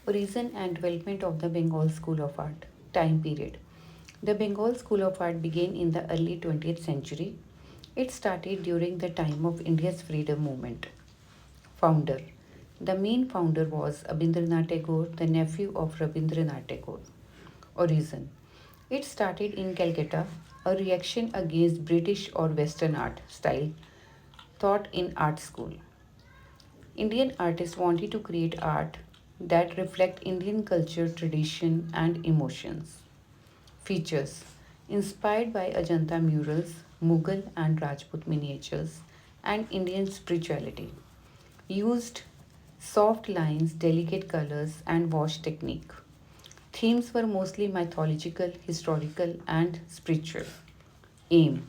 Origin and development of the Bengal School of Art. Time period. The Bengal School of Art began in the early 20th century. It started during the time of India's freedom movement. Founder. The main founder was Abindranath Tagore, the nephew of Rabindranath Tagore. Origin. It started in Calcutta, a reaction against British or Western art style taught in art school. Indian artists wanted to create art that reflect Indian culture, tradition and emotions. Features inspired by Ajanta murals, Mughal and Rajput miniatures and Indian spirituality. Used soft lines, delicate colors and wash technique. Themes were mostly mythological, historical and spiritual. Aim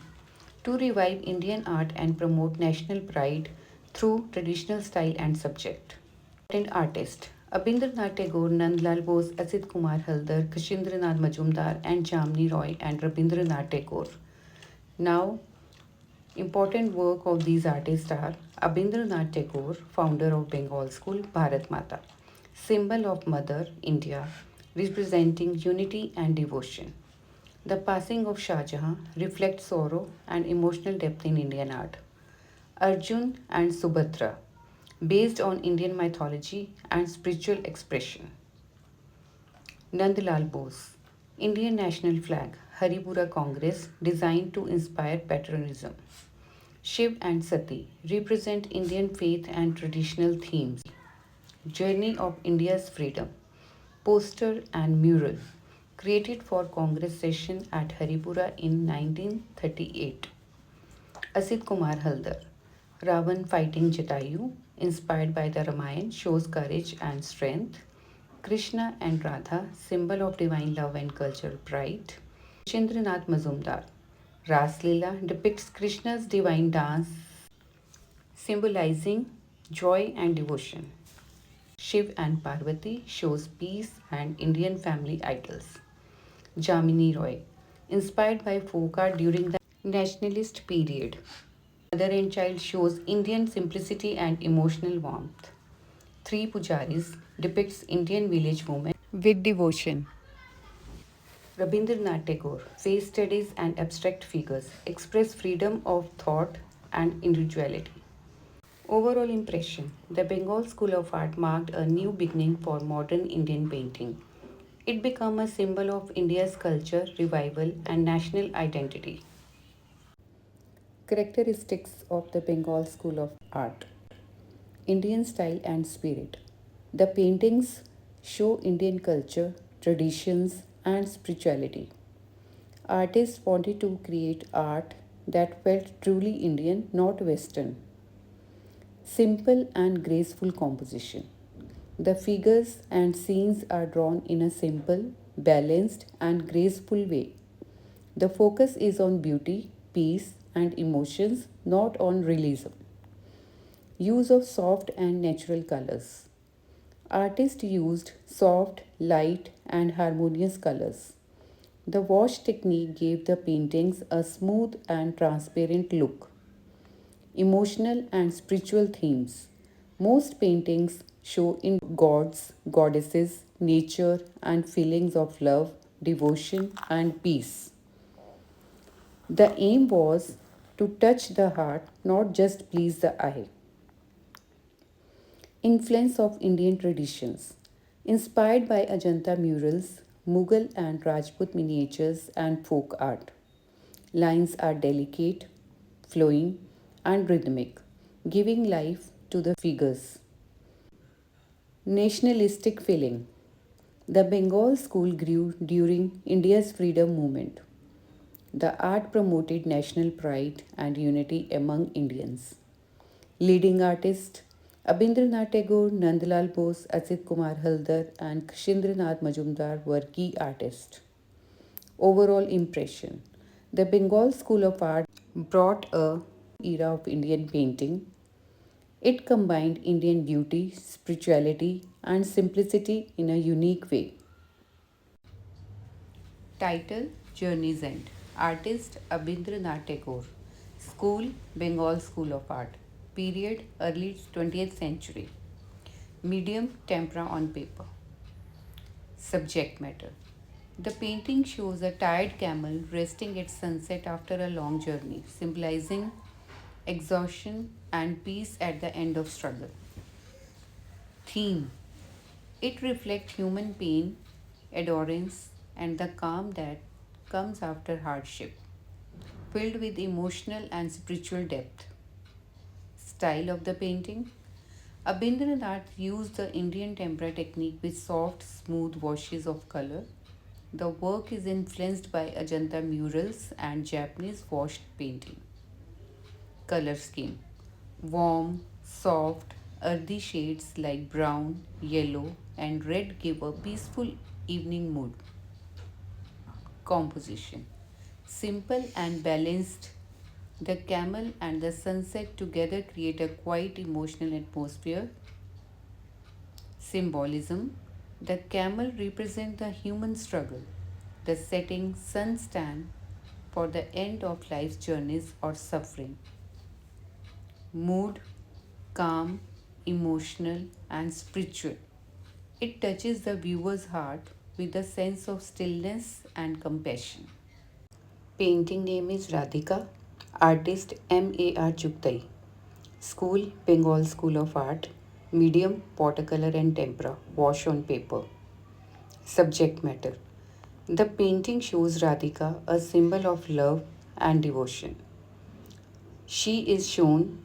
to revive Indian art and promote national pride through traditional style and subject. Important artists Abindranath Tagore, Nandlal Bose, Asit Kumar Haldar, Kashindranath Majumdar, and Jamni Roy and Rabindranath Tagore. Now, important work of these artists are Abindranath Tagore, founder of Bengal School, Bharat Mata, symbol of Mother India, representing unity and devotion. The passing of Shah Jahan reflects sorrow and emotional depth in Indian art. Arjun and Subhadra, based on Indian mythology and spiritual expression. Nandlal Bose, Indian national flag, Haripura Congress, designed to inspire patriotism. Shiv and Sati represent Indian faith and traditional themes. Journey of India's freedom, poster and mural, created for Congress session at Haripura in 1938. Asit Kumar Haldar, Ravan fighting Jatayu, inspired by the Ramayana, shows courage and strength. Krishna and Radha, symbol of divine love and cultural pride. Chandranath Mazumdar, Ras Leela depicts Krishna's divine dance, symbolizing joy and devotion. Shiv and Parvati shows peace and Indian family idols. Jamini Roy, inspired by folk art during the nationalist period. Mother and child shows Indian simplicity and emotional warmth. Three Pujaris depicts Indian village women with devotion. Rabindranath Tagore, face studies and abstract figures express freedom of thought and individuality. Overall impression The Bengal School of Art marked a new beginning for modern Indian painting. It became a symbol of India's culture, revival, and national identity. Characteristics of the Bengal School of Art Indian style and spirit. The paintings show Indian culture, traditions, and spirituality. Artists wanted to create art that felt truly Indian, not Western. Simple and graceful composition. The figures and scenes are drawn in a simple, balanced, and graceful way. The focus is on beauty, peace, and emotions, not on realism. Use of soft and natural colors. Artists used soft, light, and harmonious colors. The wash technique gave the paintings a smooth and transparent look. Emotional and spiritual themes. Most paintings show in gods, goddesses, nature, and feelings of love, devotion, and peace. The aim was to touch the heart, not just please the eye. Influence of Indian traditions. Inspired by Ajanta murals, Mughal and Rajput miniatures, and folk art. Lines are delicate, flowing, and rhythmic, giving life to the figures. Nationalistic feeling. The Bengal school grew during India's freedom movement. The art promoted national pride and unity among Indians. Leading artists Abindranath Tagore, Nandlal Bose, Asit Kumar Haldar, and Kshindranath Majumdar were key artists. Overall impression The Bengal School of Art brought a era of Indian painting. It combined Indian beauty, spirituality, and simplicity in a unique way. Title Journey's End Artist Abindranath Tagore School Bengal School of Art Period Early 20th century Medium Tempera on paper Subject matter. The painting shows a tired camel resting at sunset after a long journey, symbolizing exhaustion and peace at the end of struggle. Theme. It reflects human pain, endurance, and the calm that comes after hardship, filled with emotional and spiritual depth. Style of the painting. Abhindranath used the Indian tempera technique with soft, smooth washes of color. The work is influenced by Ajanta murals and Japanese washed painting. Color scheme. Warm, soft, earthy shades like brown, yellow, and red give a peaceful evening mood. Composition. Simple and balanced, the camel and the sunset together create a quiet emotional atmosphere. Symbolism. The camel represents the human struggle. The setting sun stand for the end of life's journeys or suffering. Mood, calm, emotional, and spiritual. It touches the viewer's heart with a sense of stillness and compassion. Painting name is Radhika. Artist M.A.R. Chuktai. School Bengal School of Art. Medium watercolor and tempera. Wash on paper. Subject matter. The painting shows Radhika, a symbol of love and devotion. She is shown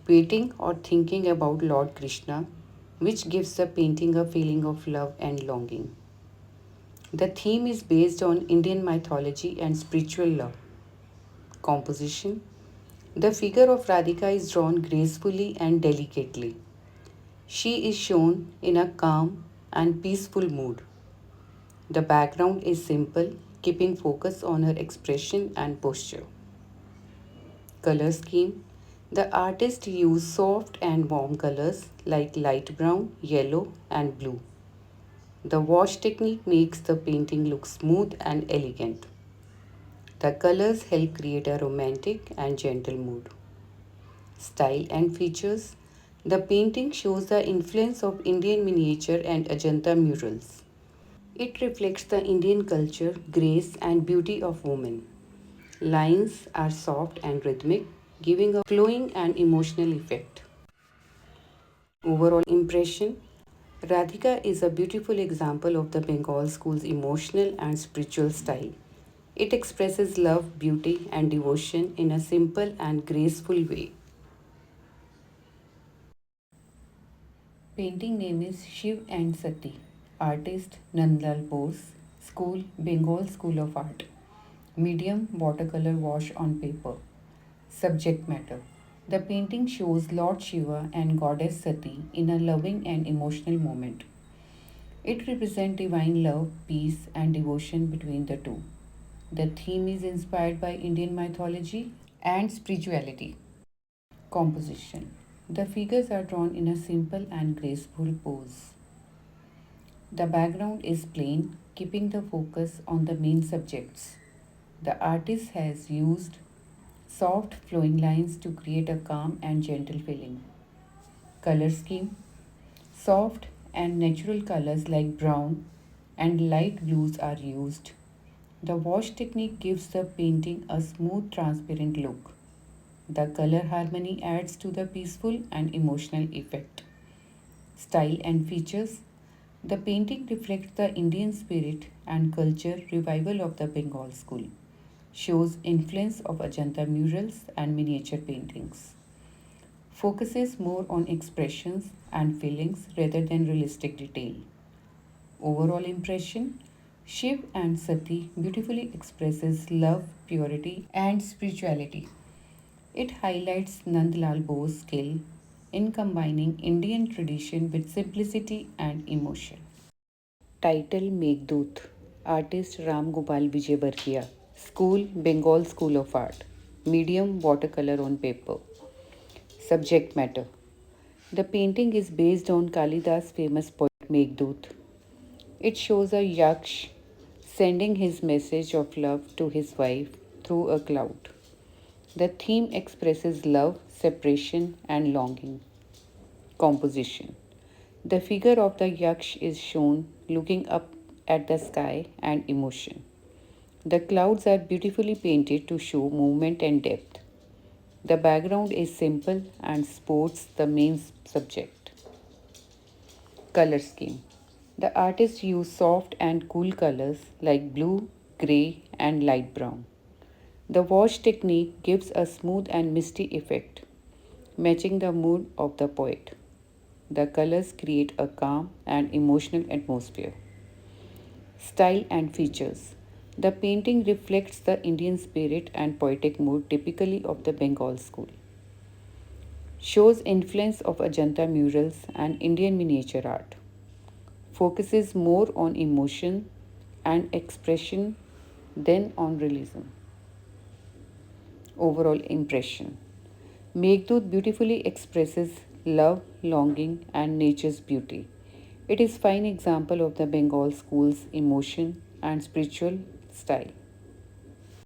waiting or thinking about Lord Krishna, which gives the painting a feeling of love and longing. The theme is based on Indian mythology and spiritual love. Composition. The figure of Radhika is drawn gracefully and delicately. She is shown in a calm and peaceful mood. The background is simple, keeping focus on her expression and posture. Color scheme. The artist used soft and warm colors like light brown, yellow, and blue. The wash technique makes the painting look smooth and elegant. The colors help create a romantic and gentle mood. Style and features. The painting shows the influence of Indian miniature and Ajanta murals. It reflects the Indian culture, grace, and beauty of women. Lines are soft and rhythmic, giving a flowing and emotional effect. Overall impression. Radhika is a beautiful example of the Bengal school's emotional and spiritual style. It expresses love, beauty, and devotion in a simple and graceful way. Painting name is Shiv and Sati. Artist Nandlal Bose. School Bengal School of Art. Medium watercolor wash on paper. Subject matter. The painting shows Lord Shiva and Goddess Sati in a loving and emotional moment. It represents divine love, peace, and devotion between the two. The theme is inspired by Indian mythology and spirituality. Composition. The figures are drawn in a simple and graceful pose. The background is plain, keeping the focus on the main subjects. The artist has used soft flowing lines to create a calm and gentle feeling. Color scheme. Soft and natural colors like brown and light blues are used. The wash technique gives the painting a smooth, transparent look. The color harmony adds to the peaceful and emotional effect. Style and features. The painting reflects the Indian spirit and culture revival of the Bengal school. Shows influence of Ajanta murals and miniature paintings. Focuses more on expressions and feelings rather than realistic detail. Overall impression. Shiv and Sati beautifully expresses love, purity, and spirituality. It highlights Nandlal Bose's skill in combining Indian tradition with simplicity and emotion. Title Meghdut. Artist Ram Gopal VIBGYOR. School Bengal School of Art. Medium watercolor on paper. Subject matter. The painting is based on Kalidas' famous poem Meghdut. It shows a yaksh sending his message of love to his wife through a cloud. The theme expresses love, separation, and longing. Composition. The figure of the yaksh is shown looking up at the sky and emotion. The clouds are beautifully painted to show movement and depth. The background is simple and sports the main subject. Color scheme. The artist used soft and cool colors like blue, grey, and light brown. The wash technique gives a smooth and misty effect, matching the mood of the poet. The colors create a calm and emotional atmosphere. Style and features. The painting reflects the Indian spirit and poetic mood typically of the Bengal school. Shows influence of Ajanta murals and Indian miniature art. Focuses more on emotion and expression than on realism. Overall impression. Meghdut beautifully expresses love, longing, and nature's beauty. It is fine example of the Bengal school's emotion and spiritual style.